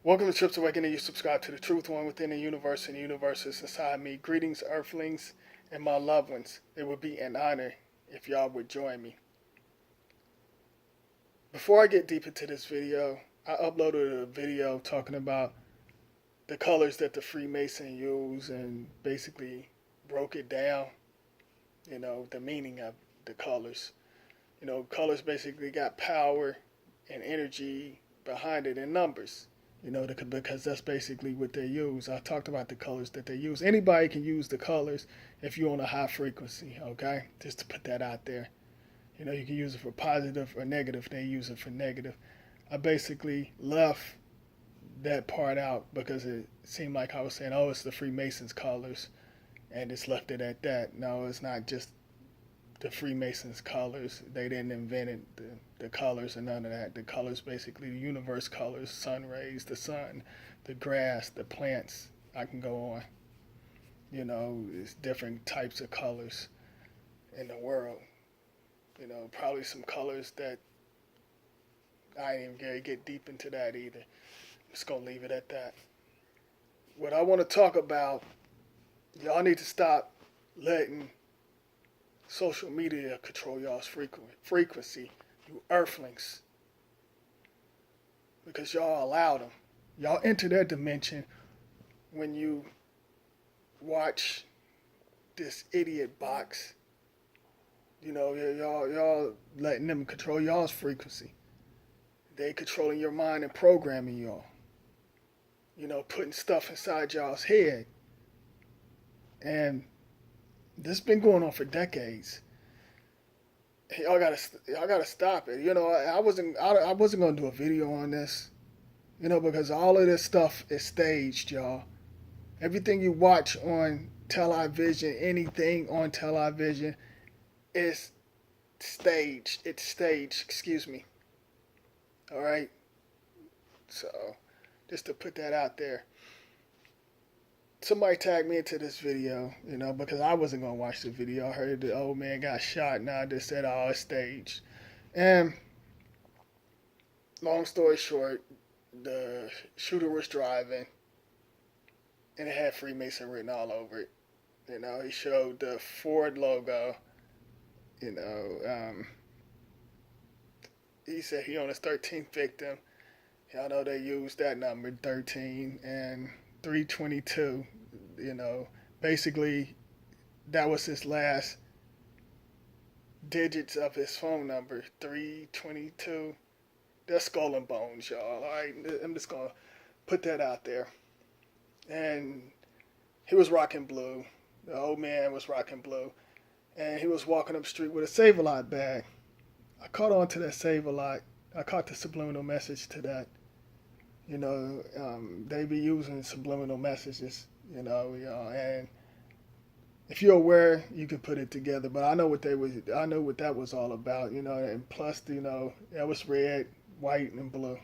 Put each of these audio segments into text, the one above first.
Welcome to Trips Awakening. You subscribe to the truth, one within the universe, and the universe is inside me. Greetings, earthlings, and my loved ones. It would be an honor if y'all would join me. Before I get deep into this video, I uploaded a video talking about the colors that the Freemason use and basically broke it down, the meaning of the colors. Colors basically got power and energy behind it in numbers. Because that's basically what they use. I talked about the colors that they use. Anybody can use the colors if you're on a high frequency, okay? Just to put that out there. You can use it for positive or negative. They use it for negative. I basically left that part out because it seemed like I was saying, oh, it's the Freemasons colors, and just left it at that. No, it's not just the Freemasons colors. They didn't invent it, the colors and none of that. The colors basically the universe colors, sun rays, the sun, the grass, the plants. I can go on. It's different types of colors in the world. Probably some colors that I ain't even get deep into that either. I'm just gonna leave it at that. What I want to talk about, y'all need to stop letting social media control y'all's frequency, you earthlings. Because y'all allow them. Y'all enter their dimension when you watch this idiot box. Y'all letting them control y'all's frequency. They controlling your mind and programming y'all. Putting stuff inside y'all's head. And this has been going on for decades. Y'all gotta stop it. I wasn't gonna do a video on this. Because all of this stuff is staged, y'all. Everything you watch on television, anything on television, is staged. It's staged. Excuse me. All right. So, just to put that out there. Somebody tagged me into this video, because I wasn't going to watch the video. I heard the old man got shot. Now I just said, oh, it's staged. And long story short, the shooter was driving, and it had Freemason written all over it. He showed the Ford logo. He said he on his 13th victim. Y'all know they used that number, 13, and 322. Basically, that was his last digits of his phone number, 322. That's skull and bones, y'all. All right, I'm just gonna put that out there. And he was rocking blue. The old man was rocking blue, and he was walking up the street with a Save-A-Lot bag. I caught on to that Save-A-Lot. I caught the subliminal message to that. They be using subliminal messages, and if you're aware, you can put it together. But I know what that was all about, and plus, that was red, white, and blue,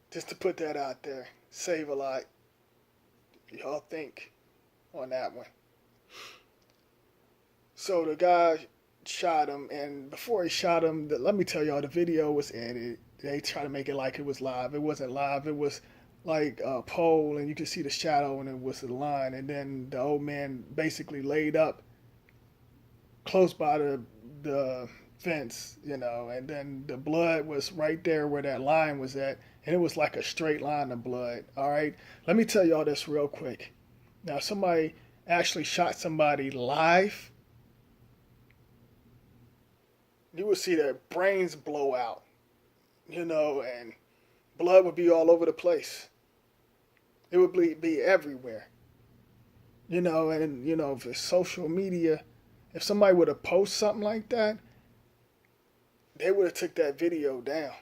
just to put that out there. Save-A-Lot. Y'all think on that one. So the guy shot him, and before he shot him, let me tell y'all, the video was edited. They try to make it like it was live. It wasn't live. It was like a pole, and you could see the shadow, and it was a line. And then the old man basically laid up close by the fence, and then the blood was right there where that line was at, and it was like a straight line of blood. All right, let me tell y'all this real quick. Now, somebody actually shot somebody live. You would see their brains blow out. And blood would be all over the place. It would be everywhere. And if it's social media, if somebody would have posted something like that, they would have took that video down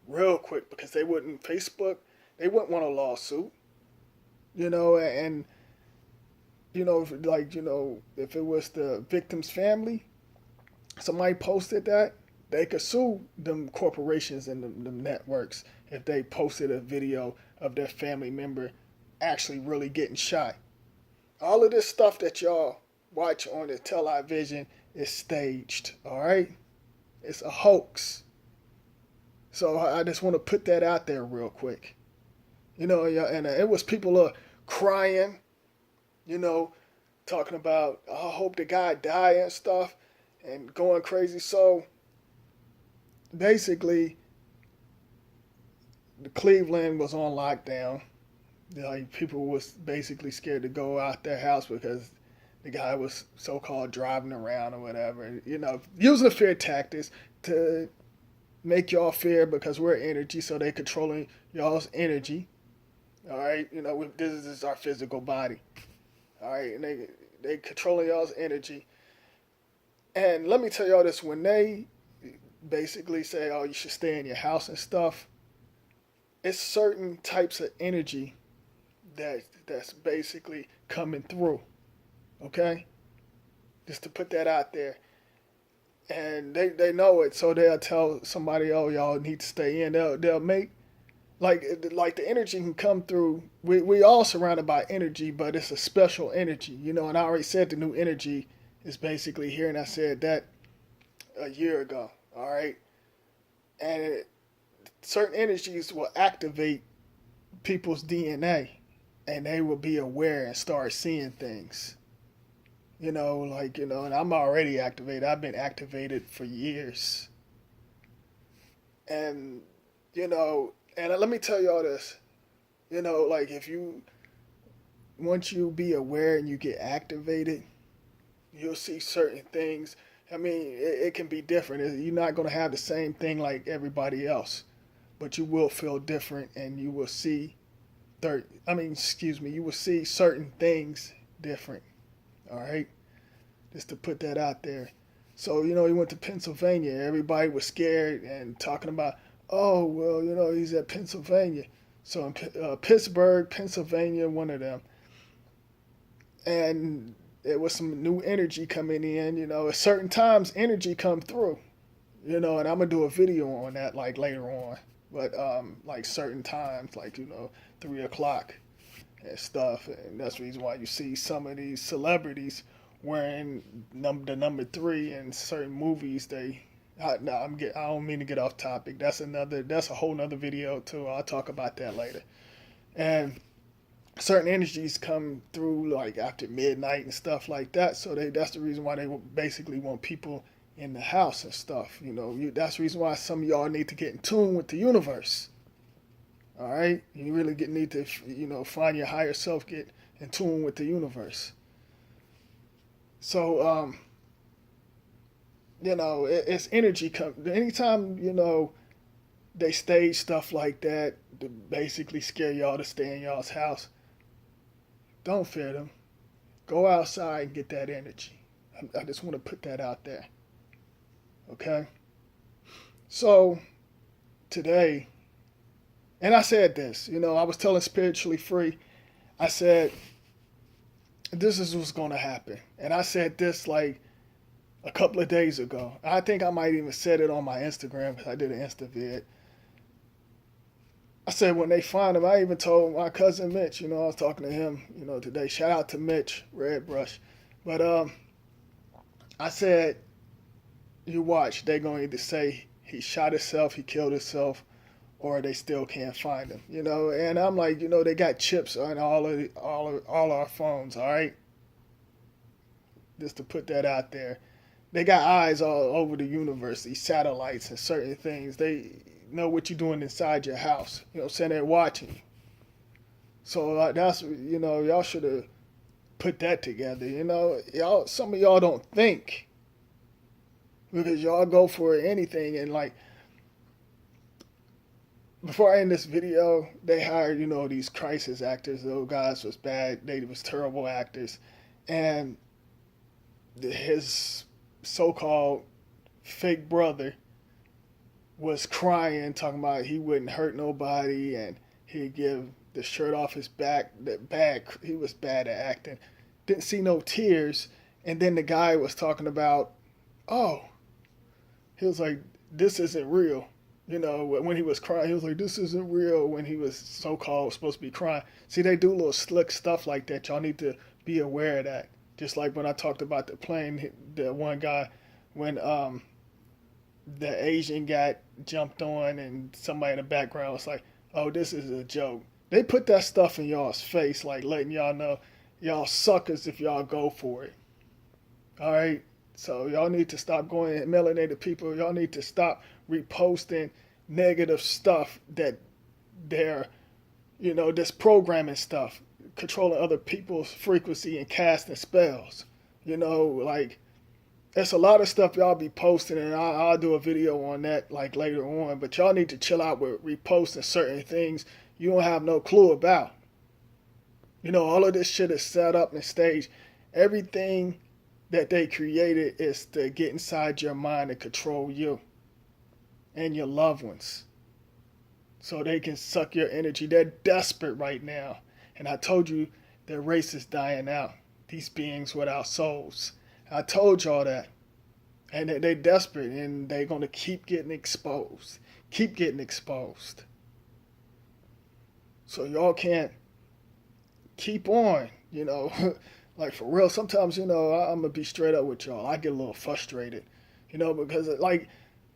real quick, because they wouldn't want a lawsuit. And if it was the victim's family, somebody posted that, they could sue them corporations and them networks if they posted a video of their family member actually really getting shot. All of this stuff that y'all watch on the television is staged, all right? It's a hoax. So I just want to put that out there real quick. And it was people crying, you know, talking about, I hope the guy die and stuff and going crazy. So basically, Cleveland was on lockdown. Like people was basically scared to go out their house because the guy was so-called driving around or whatever. Using the fear tactics to make y'all fear because we're energy, so they controlling y'all's energy. All right, this is our physical body. All right, and they controlling y'all's energy. And let me tell y'all this: when they basically say, "Oh, you should stay in your house and stuff," it's certain types of energy that's basically coming through. Okay, just to put that out there, and they know it, so they'll tell somebody, "Oh, y'all need to stay in." They'll make like the energy can come through. We all surrounded by energy, but it's a special energy, And I already said the new energy is basically here, and I said that a year ago. All right, and certain energies will activate people's DNA, and they will be aware and start seeing things. And I'm already activated. I've been activated for years. And, and let me tell y'all this, if once you be aware and you get activated, you'll see certain things. I mean, it can be different. You're not going to have the same thing like everybody else, but you will feel different and you will see, you will see certain things different. All right, just to put that out there. So he went to Pennsylvania. Everybody was scared and talking about, oh well, he's at Pennsylvania. So in Pittsburgh, Pennsylvania, one of them, and there was some new energy coming in. At certain times, energy come through. And I'm gonna do a video on that like later on. But like certain times, like 3 o'clock and stuff, and that's the reason why you see some of these celebrities wearing the number 3 in certain movies. I don't mean to get off topic. That's a whole nother video too. I'll talk about that later. And certain energies come through like after midnight and stuff like that. So that's the reason why they basically want people in the house and stuff. That's the reason why some of y'all need to get in tune with the universe. All right, you really need to find your higher self, get in tune with the universe. So it's energy come anytime they stage stuff like that to basically scare y'all to stay in y'all's house. Don't fear them. Go outside and get that energy. I just want to put that out there. Okay? So, today, and I said this, I was telling Spiritually Free, I said, this is what's going to happen. And I said this like a couple of days ago. I think I might even said it on my Instagram because I did an Insta vid. I said when they find him, I even told my cousin Mitch, I was talking to him, today. Shout out to Mitch, Red Brush. But I said, you watch, they're going to either say he shot himself, he killed himself, or they still can't find him, And I'm like, they got chips on all our phones, all right? Just to put that out there. They got eyes all over the universe, these satellites and certain things. They know what you're doing inside your house. Saying they're watching you. So that's, y'all should have put that together. Y'all, some of y'all don't think because y'all go for anything. And like, before I end this video, they hired, these crisis actors. Those guys was bad. They was terrible actors. And his so-called fake brother was crying, talking about he wouldn't hurt nobody and he'd give the shirt off his back. He was bad at acting. Didn't see no tears. And then the guy was talking about, he was like, this isn't real. When he was crying, he was like, this isn't real when he was so-called supposed to be crying. See, they do little slick stuff like that. Y'all need to be aware of that. Just like when I talked about the plane, the one guy, when the Asian got jumped on and somebody in the background was like, oh, this is a joke. They put that stuff in y'all's face, like letting y'all know y'all suckers if y'all go for it. All right? So y'all need to stop going at melanated people. Y'all need to stop reposting negative stuff that they're, this programming stuff, controlling other people's frequency and casting spells. Like, there's a lot of stuff y'all be posting, and I'll do a video on that like later on. But y'all need to chill out with reposting certain things you don't have no clue about. All of this shit is set up and staged. Everything that they created is to get inside your mind and control you and your loved ones, so they can suck your energy. They're desperate right now, and I told you their race is dying out. These beings without souls. I told y'all that. And they're desperate, and they're going to keep getting exposed. Keep getting exposed. So y'all can't keep on, Like, for real, sometimes, I'm going to be straight up with y'all. I get a little frustrated, because, like,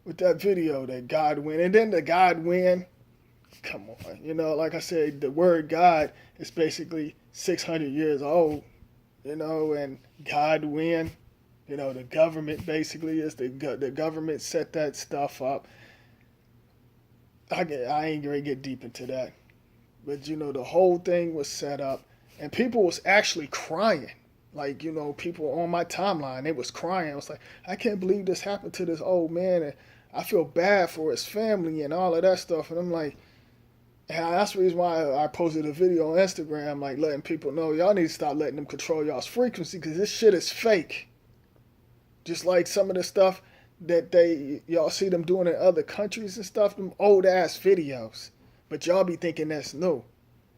with that video, that God win. And then the God win, come on. Like I said, the word God is basically 600 years old, and God win. The government basically is the government set that stuff up. I ain't gonna get deep into that, but the whole thing was set up, and people was actually crying. Like, people on my timeline, they was crying. I was like, I can't believe this happened to this old man, and I feel bad for his family and all of that stuff. And I'm like, and that's the reason why I posted a video on Instagram, like letting people know y'all need to stop letting them control y'all's frequency, because this shit is fake. Just like some of the stuff that y'all see them doing in other countries and stuff, them old ass videos. But y'all be thinking that's new.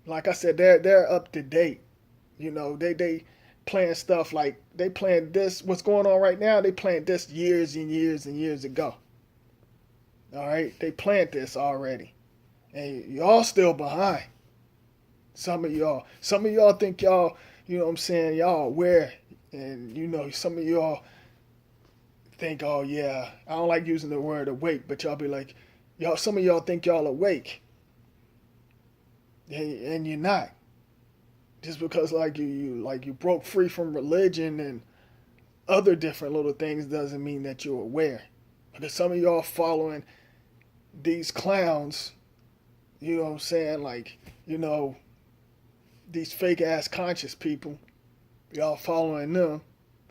Like I said, they're up to date. They playing stuff like they playing this. What's going on right now? They playing this years and years and years ago. All right, they planned this already, and y'all still behind. Some of y'all think y'all, what I'm saying, y'all aware, and some of y'all think, oh yeah, I don't like using the word awake, but y'all be like, some of y'all think y'all awake, and you're not. Just because you broke free from religion and other different little things doesn't mean that you're aware. Because some of y'all following these clowns, what I'm saying, like, these fake ass conscious people, y'all following them.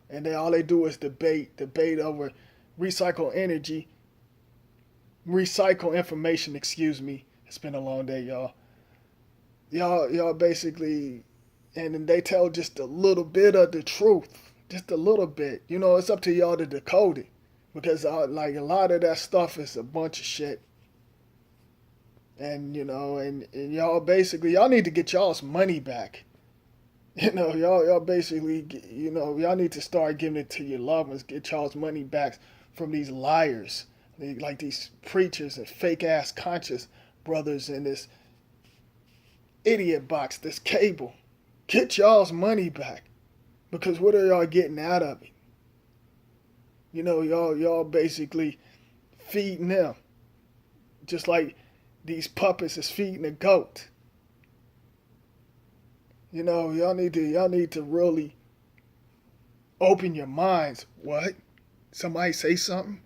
And then all they do is debate over recycle information, excuse me. It's been a long day, y'all. Y'all basically, and then they tell just a little bit of the truth. Just a little bit. It's up to y'all to decode it. Because, like, a lot of that stuff is a bunch of shit. And, and y'all basically, y'all need to get y'all's money back. Y'all basically, y'all need to start giving it to your loved ones. Get y'all's money back from these liars, like these preachers and fake ass conscious brothers in this idiot box, this cable. Get y'all's money back, because what are y'all getting out of it? Y'all basically feeding them, just like these puppets is feeding a goat. Y'all need to really open your minds. What? Somebody say something?